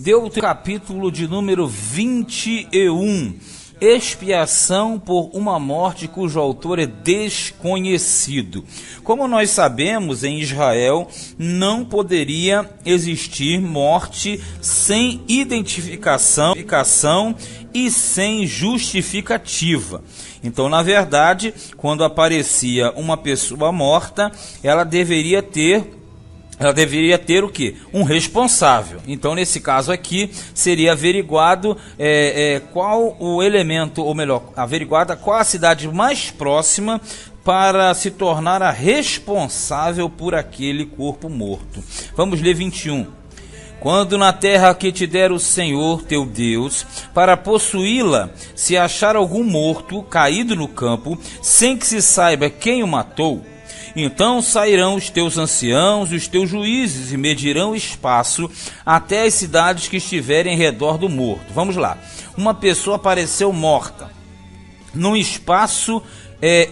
deu o capítulo de número 21, expiação por uma morte cujo autor é desconhecido. Como nós sabemos, em Israel não poderia existir morte sem identificação e sem justificativa. Então, na verdade, quando aparecia uma pessoa morta, ela deveria ter o quê? Um responsável. Então, nesse caso aqui, seria averiguado qual o elemento, ou melhor, averiguada qual a cidade mais próxima para se tornar a responsável por aquele corpo morto. Vamos ler 21. Quando na terra que te der o Senhor teu Deus, para possuí-la, se achar algum morto caído no campo, sem que se saiba quem o matou, então sairão os teus anciãos e os teus juízes e medirão o espaço até as cidades que estiverem em redor do morto. Vamos lá. Uma pessoa apareceu morta num espaço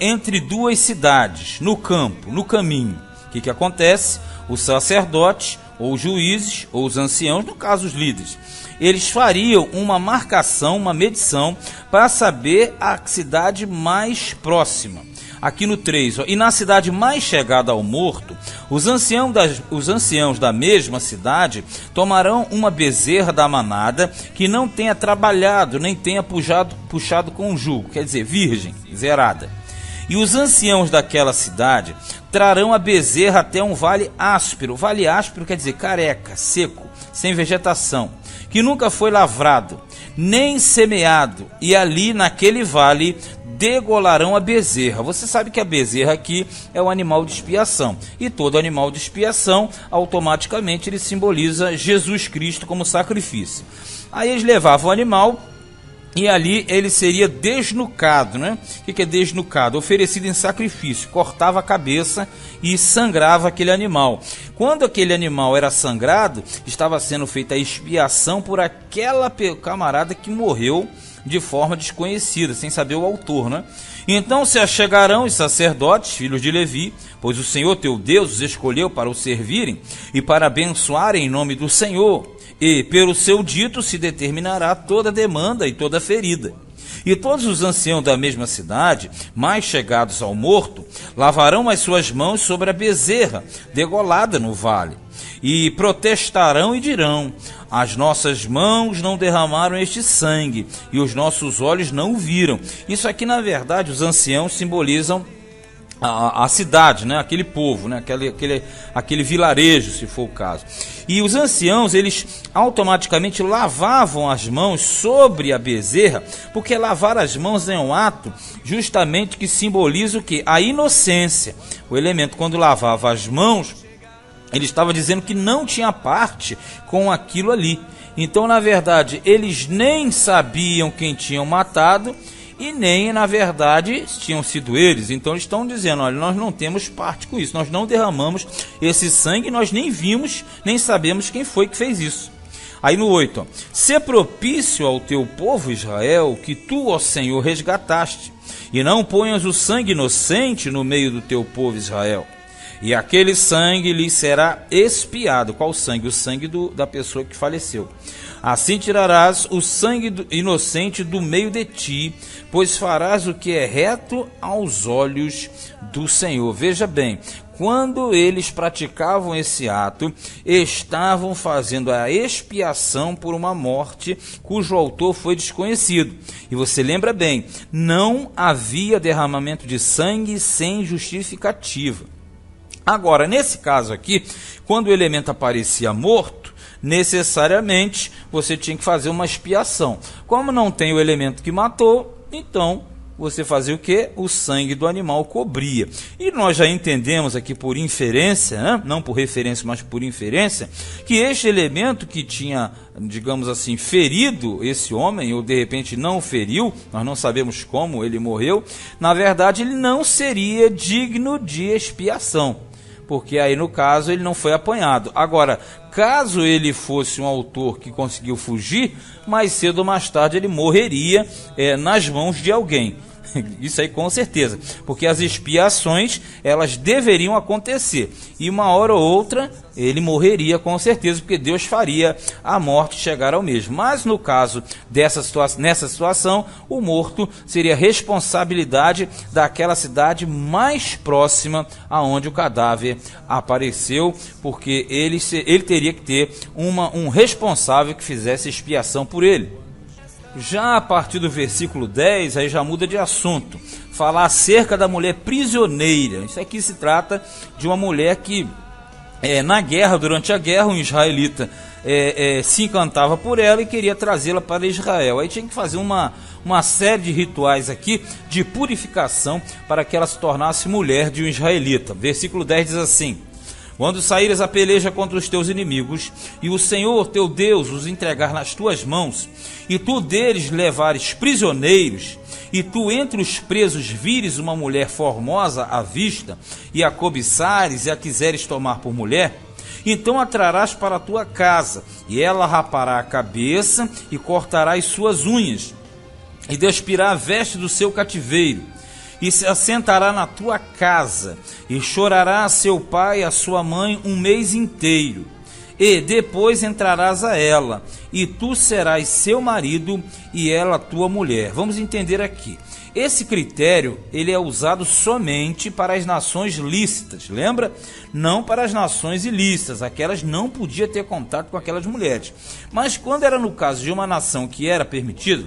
entre duas cidades, no campo, no caminho. O que acontece? O sacerdote, ou os juízes, ou os anciãos, no caso os líderes, eles fariam uma marcação, uma medição, para saber a cidade mais próxima. Aqui no 3, e na cidade mais chegada ao morto, os anciãos da mesma cidade tomarão uma bezerra da manada que não tenha trabalhado, nem tenha puxado com o jugo, quer dizer, virgem, zerada. E os anciãos daquela cidade trarão a bezerra até um vale áspero. Vale áspero quer dizer careca, seco, sem vegetação, que nunca foi lavrado, nem semeado, e ali naquele vale degolarão a bezerra. Você sabe que a bezerra aqui é o animal de expiação, e todo animal de expiação automaticamente ele simboliza Jesus Cristo como sacrifício. Aí eles levavam o animal e ali ele seria desnucado, né? O que é desnucado? Oferecido em sacrifício, cortava a cabeça e sangrava aquele animal. Quando aquele animal era sangrado, estava sendo feita a expiação por aquela camarada que morreu de forma desconhecida, sem saber o autor, né? Então se achegarão os sacerdotes, filhos de Levi, pois o Senhor teu Deus os escolheu para o servirem e para abençoarem em nome do Senhor. E pelo seu dito se determinará toda demanda e toda ferida. E todos os anciãos da mesma cidade, mais chegados ao morto, lavarão as suas mãos sobre a bezerra, degolada no vale, e protestarão e dirão: as nossas mãos não derramaram este sangue, e os nossos olhos não o viram. Isso aqui, na verdade, os anciãos simbolizam a cidade, né? Aquele povo, né? aquele vilarejo, se for o caso. E os anciãos, eles automaticamente lavavam as mãos sobre a bezerra, porque lavar as mãos é um ato justamente que simboliza o quê? A inocência. O elemento, quando lavava as mãos, ele estava dizendo que não tinha parte com aquilo ali. Então, na verdade, eles nem sabiam quem tinham matado, e nem, na verdade, tinham sido eles. Então eles estão dizendo: olha, nós não temos parte com isso, nós não derramamos esse sangue, nós nem vimos, nem sabemos quem foi que fez isso. Aí no 8, se propício ao teu povo Israel, que tu, ó Senhor, resgataste, e não ponhas o sangue inocente no meio do teu povo Israel, e aquele sangue lhe será expiado. Qual sangue? O sangue da pessoa que faleceu. Assim tirarás o sangue inocente do meio de ti, pois farás o que é reto aos olhos do Senhor. Veja bem, quando eles praticavam esse ato, estavam fazendo a expiação por uma morte cujo autor foi desconhecido. E você lembra bem, não havia derramamento de sangue sem justificativa. Agora, nesse caso aqui, quando o elemento aparecia morto, necessariamente você tinha que fazer uma expiação. Como não tem o elemento que matou, então você fazia o quê? O sangue do animal cobria. E nós já entendemos aqui por inferência, né? Não por referência, mas por inferência, que este elemento que tinha, digamos assim, ferido esse homem, ou de repente não o feriu, nós não sabemos como ele morreu, na verdade ele não seria digno de expiação, porque aí no caso ele não foi apanhado. Agora, caso ele fosse um autor que conseguiu fugir, mais cedo ou mais tarde ele morreria nas mãos de alguém. Isso aí com certeza, porque as expiações, elas deveriam acontecer, e uma hora ou outra ele morreria com certeza, porque Deus faria a morte chegar ao mesmo. Mas no caso nessa situação, o morto seria responsabilidade daquela cidade mais próxima aonde o cadáver apareceu, porque ele teria que ter um responsável que fizesse expiação por ele. Já a partir do versículo 10, aí já muda de assunto, falar acerca da mulher prisioneira. Isso aqui se trata de uma mulher que na guerra, durante a guerra, um israelita se encantava por ela e queria trazê-la para Israel. Aí tinha que fazer uma série de rituais aqui de purificação para que ela se tornasse mulher de um israelita. Versículo 10 diz assim: quando saíres a peleja contra os teus inimigos, e o Senhor teu Deus os entregar nas tuas mãos, e tu deles levares prisioneiros, e tu entre os presos vires uma mulher formosa à vista, e a cobiçares e a quiseres tomar por mulher, então a trarás para a tua casa, e ela rapará a cabeça, e cortará as suas unhas, e despirá a veste do seu cativeiro, e se assentará na tua casa, e chorará a seu pai e a sua mãe um mês inteiro. E depois entrarás a ela, e tu serás seu marido, e ela tua mulher. Vamos entender aqui. Esse critério, ele é usado somente para as nações lícitas, lembra? Não para as nações ilícitas, aquelas não podiam ter contato com aquelas mulheres. Mas quando era no caso de uma nação que era permitido,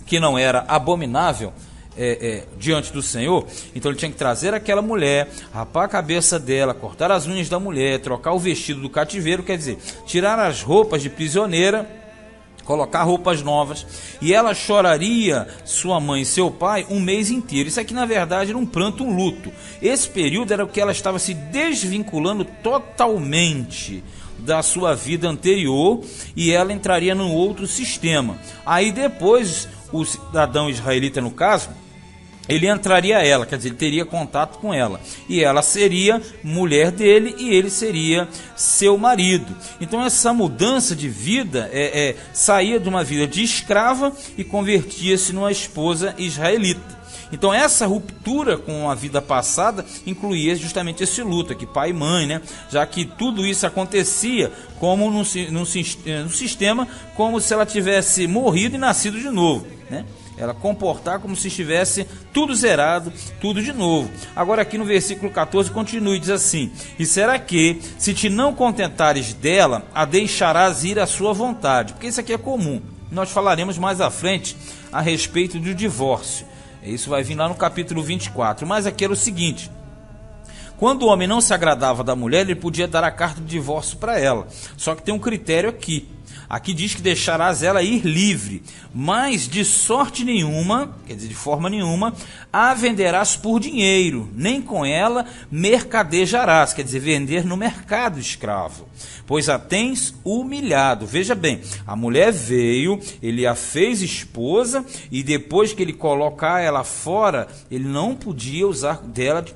que não era abominável, diante do Senhor, então ele tinha que trazer aquela mulher, rapar a cabeça dela, cortar as unhas da mulher, trocar o vestido do cativeiro, quer dizer, tirar as roupas de prisioneira, colocar roupas novas, e ela choraria sua mãe e seu pai um mês inteiro. Isso aqui na verdade era um pranto, um luto. Esse período era o que ela estava se desvinculando totalmente da sua vida anterior, e ela entraria num outro sistema. Aí depois o cidadão israelita, no caso, ele entraria a ela, quer dizer, ele teria contato com ela, e ela seria mulher dele e ele seria seu marido. Então essa mudança de vida saía de uma vida de escrava e convertia-se numa esposa israelita. Então essa ruptura com a vida passada incluía justamente esse luto aqui, pai e mãe, né? Já que tudo isso acontecia como num sistema, como se ela tivesse morrido e nascido de novo, né? Ela comportar como se estivesse tudo zerado, tudo de novo. Agora aqui no versículo 14 continua e diz assim: e será que, se te não contentares dela, a deixarás ir à sua vontade? Porque isso aqui é comum. Nós falaremos mais à frente a respeito do divórcio. Isso vai vir lá no capítulo 24. Mas aqui era o seguinte: quando o homem não se agradava da mulher, ele podia dar a carta de divórcio para ela. Só que tem um critério aqui. Aqui diz que deixarás ela ir livre, mas de sorte nenhuma, quer dizer, de forma nenhuma, a venderás por dinheiro, nem com ela mercadejarás, quer dizer, vender no mercado escravo, pois a tens humilhado. Veja bem, a mulher veio, ele a fez esposa, e depois que ele colocar ela fora, ele não podia usar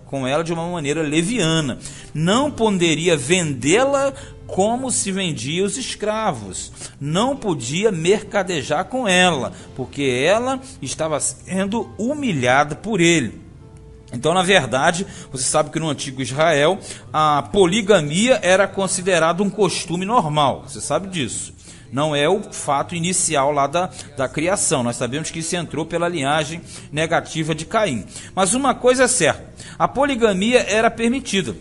com ela de uma maneira leviana, não poderia vendê-la como se vendia os escravos, não podia mercadejar com ela, porque ela estava sendo humilhada por ele. Então, na verdade, você sabe que no antigo Israel, a poligamia era considerada um costume normal, você sabe disso. Não é o fato inicial lá da criação, nós sabemos que isso entrou pela linhagem negativa de Caim. Mas uma coisa é certa, a poligamia era permitida.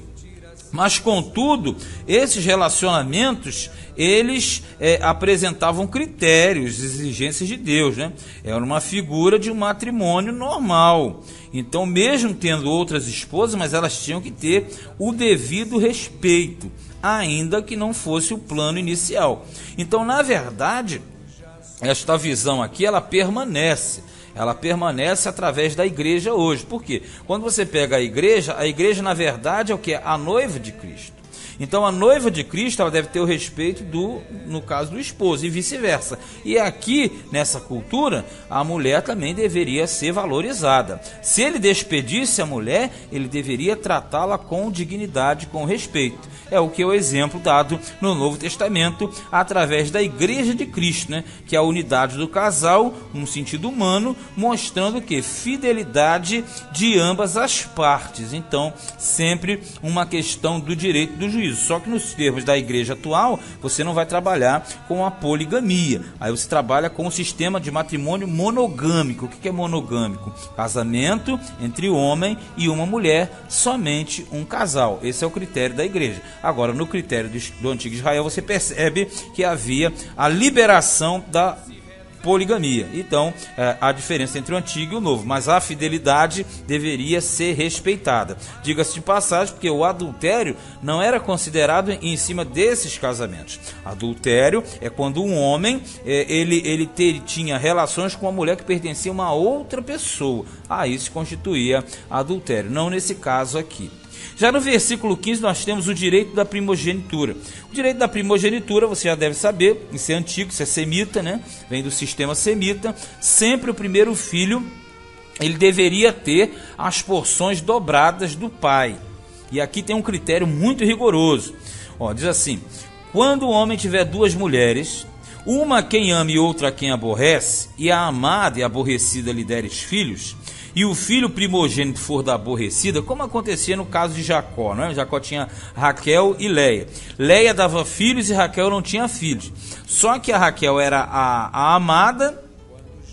Mas, contudo, esses relacionamentos, eles apresentavam critérios, exigências de Deus, né? Era uma figura de um matrimônio normal. Então, mesmo tendo outras esposas, mas elas tinham que ter o devido respeito, ainda que não fosse o plano inicial. Então, na verdade, esta visão aqui, ela permanece através da igreja hoje. Por quê? Quando você pega a igreja na verdade é o que? A noiva de Cristo. Então a noiva de Cristo, ela deve ter o respeito no caso do esposo, e vice-versa. E aqui, nessa cultura, a mulher também deveria ser valorizada. Se ele despedisse a mulher, ele deveria tratá-la com dignidade, com respeito. É o que é o exemplo dado no Novo Testamento através da Igreja de Cristo, né? Que é a unidade do casal, num sentido humano, mostrando que fidelidade de ambas as partes. Então, sempre uma questão do direito do juízo. Só que nos termos da igreja atual, você não vai trabalhar com a poligamia. Aí você trabalha com o sistema de matrimônio monogâmico. O que é monogâmico? Casamento entre homem e uma mulher, somente um casal. Esse é o critério da igreja. Agora, no critério do antigo Israel, você percebe que havia a liberação da poligamia. Então, a diferença entre o antigo e o novo, mas a fidelidade deveria ser respeitada. Diga-se de passagem, porque o adultério não era considerado em cima desses casamentos. Adultério é quando um homem ele tinha relações com uma mulher que pertencia a uma outra pessoa. Aí se constituía adultério, não nesse caso aqui. Já no versículo 15 nós temos o direito da primogenitura. O direito da primogenitura, você já deve saber, isso é antigo, isso é semita, né? Vem do sistema semita. Sempre o primeiro filho, ele deveria ter as porções dobradas do pai. E aqui tem um critério muito rigoroso. Diz assim: quando o homem tiver duas mulheres, uma a quem ama e outra a quem aborrece, e a amada e a aborrecida lhe deres filhos, e o filho primogênito for da aborrecida, como acontecia no caso de Jacó, né? Jacó tinha Raquel e Leia. Leia dava filhos e Raquel não tinha filhos. Só que a Raquel era a amada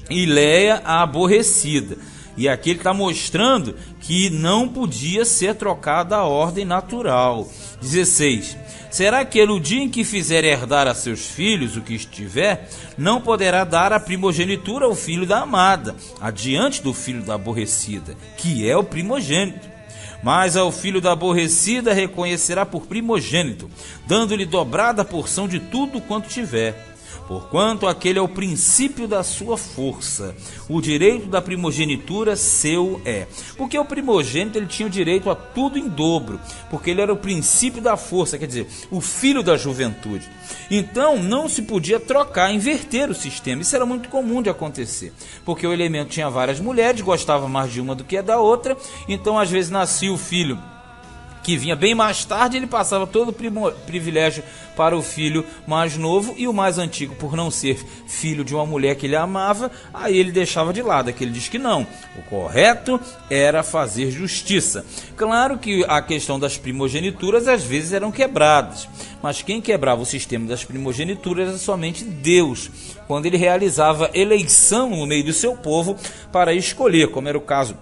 e Leia a aborrecida. E aqui ele está mostrando que não podia ser trocada a ordem natural. 16. Será que ele, o dia em que fizer herdar a seus filhos o que estiver, não poderá dar a primogenitura ao filho da amada, adiante do filho da aborrecida, que é o primogênito? Mas ao filho da aborrecida reconhecerá por primogênito, dando-lhe dobrada porção de tudo quanto tiver. Porquanto aquele é o princípio da sua força, o direito da primogenitura seu é. Porque o primogênito ele tinha o direito a tudo em dobro, porque ele era o princípio da força, quer dizer, o filho da juventude. Então não se podia trocar, inverter o sistema. Isso era muito comum de acontecer, porque o elemento tinha várias mulheres, gostava mais de uma do que a da outra, então às vezes nascia o filho que vinha bem mais tarde, ele passava todo o privilégio para o filho mais novo, e o mais antigo, por não ser filho de uma mulher que ele amava, aí ele deixava de lado. Aqui ele diz que não, o correto era fazer justiça. Claro que a questão das primogenituras às vezes eram quebradas, mas quem quebrava o sistema das primogenituras era somente Deus, quando ele realizava eleição no meio do seu povo para escolher, como era o caso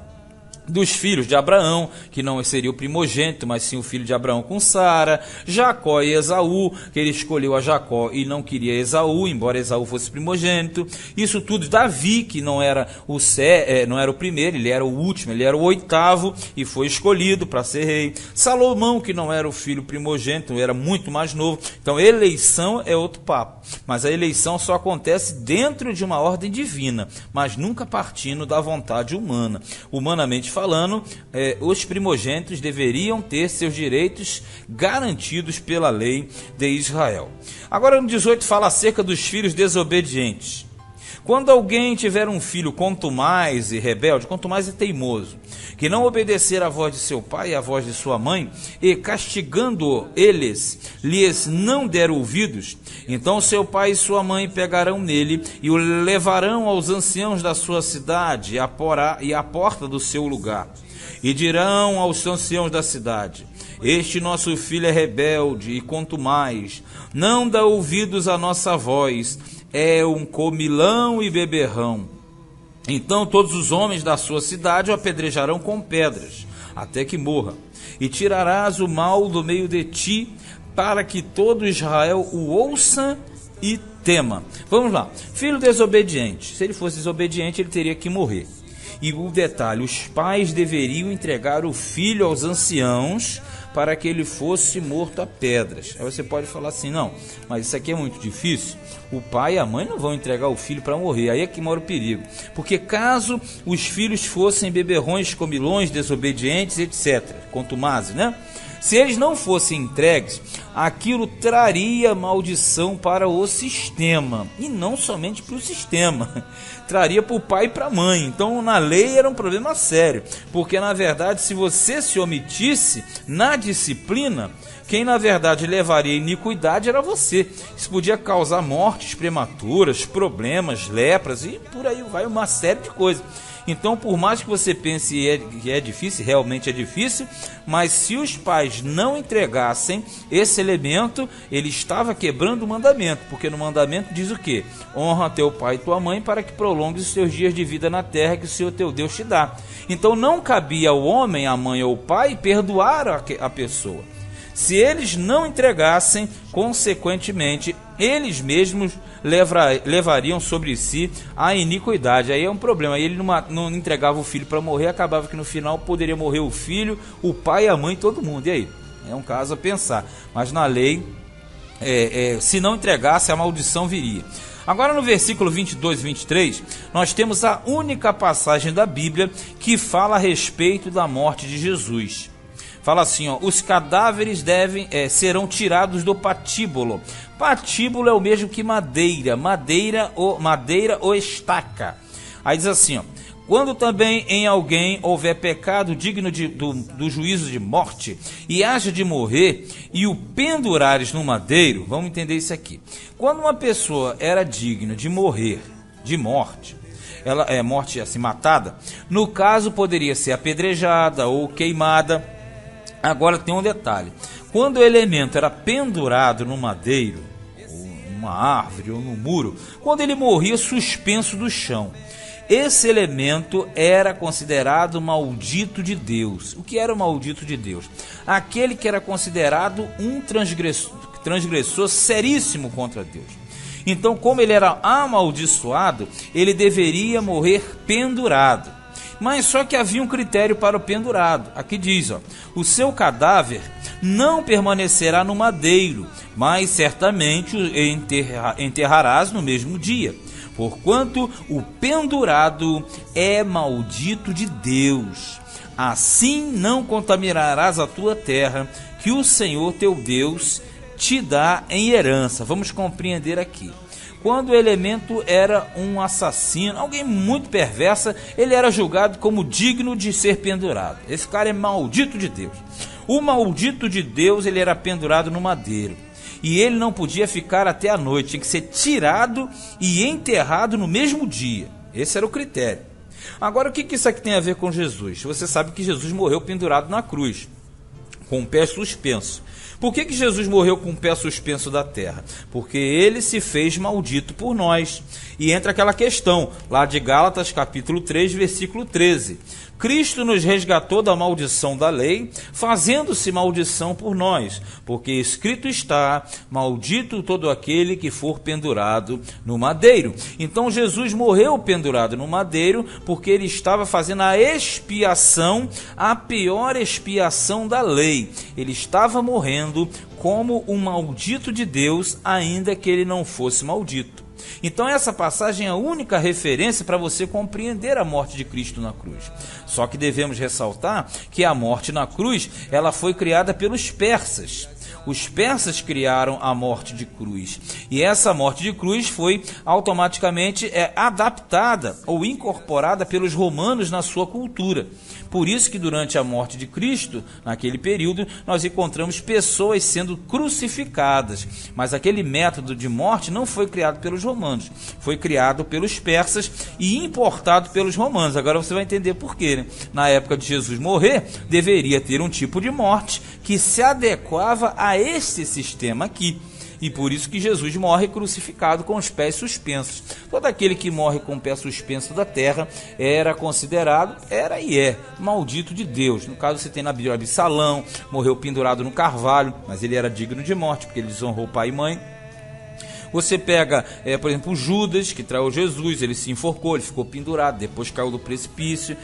dos filhos de Abraão, que não seria o primogênito, mas sim o filho de Abraão com Sara, Jacó e Esaú, que ele escolheu a Jacó e não queria Esaú, embora Esaú fosse primogênito. Isso tudo, Davi, que não era o primeiro, ele era o último, ele era o oitavo e foi escolhido para ser rei. Salomão, que não era o filho primogênito, era muito mais novo. Então eleição é outro papo, mas a eleição só acontece dentro de uma ordem divina, mas nunca partindo da vontade humana. Humanamente falando, os primogênitos deveriam ter seus direitos garantidos pela lei de Israel. Agora no 18 fala acerca dos filhos desobedientes. Quando alguém tiver um filho contumaz e rebelde, contumaz e teimoso, que não obedecer à voz de seu pai e à voz de sua mãe, e castigando eles, lhes não der ouvidos, então seu pai e sua mãe pegarão nele e o levarão aos anciãos da sua cidade e à porta do seu lugar. E dirão aos anciãos da cidade: este nosso filho é rebelde e contumaz, não dá ouvidos à nossa voz, é um comilão e beberrão. Então todos os homens da sua cidade o apedrejarão com pedras, até que morra. E tirarás o mal do meio de ti, para que todo Israel o ouça e tema. Vamos lá. Filho desobediente. Se ele fosse desobediente, ele teria que morrer. E o detalhe, os pais deveriam entregar o filho aos anciãos para que ele fosse morto a pedras. Aí você pode falar assim: não, mas isso aqui é muito difícil. O pai e a mãe não vão entregar o filho para morrer. Aí é que mora o perigo. Porque caso os filhos fossem beberrões, comilões, desobedientes, etc., contumazes, né? Se eles não fossem entregues, aquilo traria maldição para o sistema, e não somente para o sistema, traria para o pai e para a mãe. Então na lei era um problema sério, porque na verdade se você se omitisse na disciplina, quem na verdade levaria iniquidade era você. Isso podia causar mortes prematuras, problemas, lepras e por aí vai uma série de coisas. Então, por mais que você pense que é difícil, realmente é difícil, mas se os pais não entregassem esse elemento, ele estava quebrando o mandamento, porque no mandamento diz o quê? Honra teu pai e tua mãe para que prolongues os teus dias de vida na terra que o Senhor teu Deus te dá. Então não cabia ao homem, à mãe ou ao pai perdoar a pessoa. Se eles não entregassem, consequentemente, eles mesmos levariam sobre si a iniquidade. Aí é um problema. Aí ele não entregava o filho para morrer, acabava que no final poderia morrer o filho, o pai, a mãe, todo mundo. E aí? É um caso a pensar. Mas na lei, se não entregasse, a maldição viria. Agora no versículo 22 e 23, nós temos a única passagem da Bíblia que fala a respeito da morte de Jesus. Fala assim, ó, os cadáveres serão tirados do patíbulo. Patíbulo é o mesmo que madeira ou estaca. Aí diz assim, ó, quando também em alguém houver pecado digno do juízo de morte, e haja de morrer, e o pendurares no madeiro, vamos entender isso aqui. Quando uma pessoa era digna de morrer, de morte, ela é morte assim, matada, no caso poderia ser apedrejada ou queimada. Agora tem um detalhe, quando o elemento era pendurado no madeiro, ou numa árvore ou no muro, quando ele morria suspenso do chão, esse elemento era considerado maldito de Deus. O que era o maldito de Deus? Aquele que era considerado um transgressor seríssimo contra Deus. Então, como ele era amaldiçoado, ele deveria morrer pendurado. Mas só que havia um critério para o pendurado. Aqui diz, ó, o seu cadáver não permanecerá no madeiro, mas certamente o enterrarás no mesmo dia. Porquanto o pendurado é maldito de Deus. Assim não contaminarás a tua terra, que o Senhor teu Deus te dá em herança. Vamos compreender aqui. Quando o elemento era um assassino, alguém muito perversa, ele era julgado como digno de ser pendurado. Esse cara é maldito de Deus. O maldito de Deus, ele era pendurado no madeiro. E ele não podia ficar até a noite, tinha que ser tirado e enterrado no mesmo dia. Esse era o critério. Agora, o que isso aqui tem a ver com Jesus? Você sabe que Jesus morreu pendurado na cruz, com o pé suspenso. Por que Jesus morreu com o pé suspenso da terra? Porque ele se fez maldito por nós. E entra aquela questão, lá de Gálatas capítulo 3, versículo 13. Cristo nos resgatou da maldição da lei, fazendo-se maldição por nós, porque escrito está, maldito todo aquele que for pendurado no madeiro. Então Jesus morreu pendurado no madeiro, porque ele estava fazendo a expiação, a pior expiação da lei. Ele estava morrendo como um maldito de Deus, ainda que ele não fosse maldito. Então essa passagem é a única referência para você compreender a morte de Cristo na cruz. Só que devemos ressaltar que a morte na cruz, ela foi criada pelos persas. Os persas criaram a morte de cruz. E essa morte de cruz foi automaticamente adaptada ou incorporada pelos romanos na sua cultura. Por isso que durante a morte de Cristo, naquele período, nós encontramos pessoas sendo crucificadas. Mas aquele método de morte não foi criado pelos romanos. Foi criado pelos persas e importado pelos romanos. Agora você vai entender por quê, né? Na época de Jesus morrer, deveria ter um tipo de morte que se adequava a este sistema aqui. E por isso que Jesus morre crucificado com os pés suspensos. Todo aquele que morre com o pé suspenso da terra era considerado, era e é, maldito de Deus. No caso você tem na Bíblia Absalão, morreu pendurado no carvalho, mas ele era digno de morte, porque ele desonrou pai e mãe. Você pega, por exemplo, Judas, que traiu Jesus, ele se enforcou, ele ficou pendurado, depois caiu do precipício,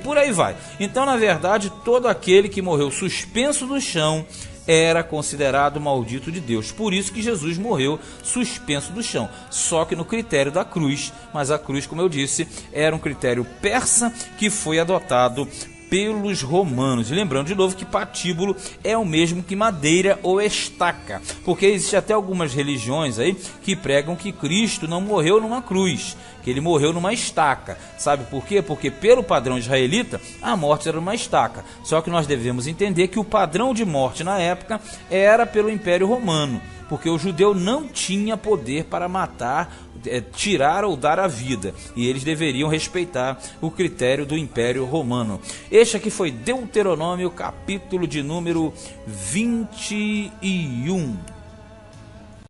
por aí vai. Então, na verdade, todo aquele que morreu suspenso no chão era considerado maldito de Deus. Por isso que Jesus morreu suspenso do chão, só que no critério da cruz. Mas a cruz, como eu disse, era um critério persa que foi adotado pelos romanos. E lembrando de novo que patíbulo é o mesmo que madeira ou estaca, porque existe até algumas religiões aí que pregam que Cristo não morreu numa cruz, que ele morreu numa estaca. Sabe por quê? Porque pelo padrão israelita, a morte era uma estaca. Só que nós devemos entender que o padrão de morte na época era pelo Império Romano, porque o judeu não tinha poder para matar, tirar ou dar a vida, e eles deveriam respeitar o critério do Império Romano. Este aqui foi Deuteronômio, capítulo de número 21.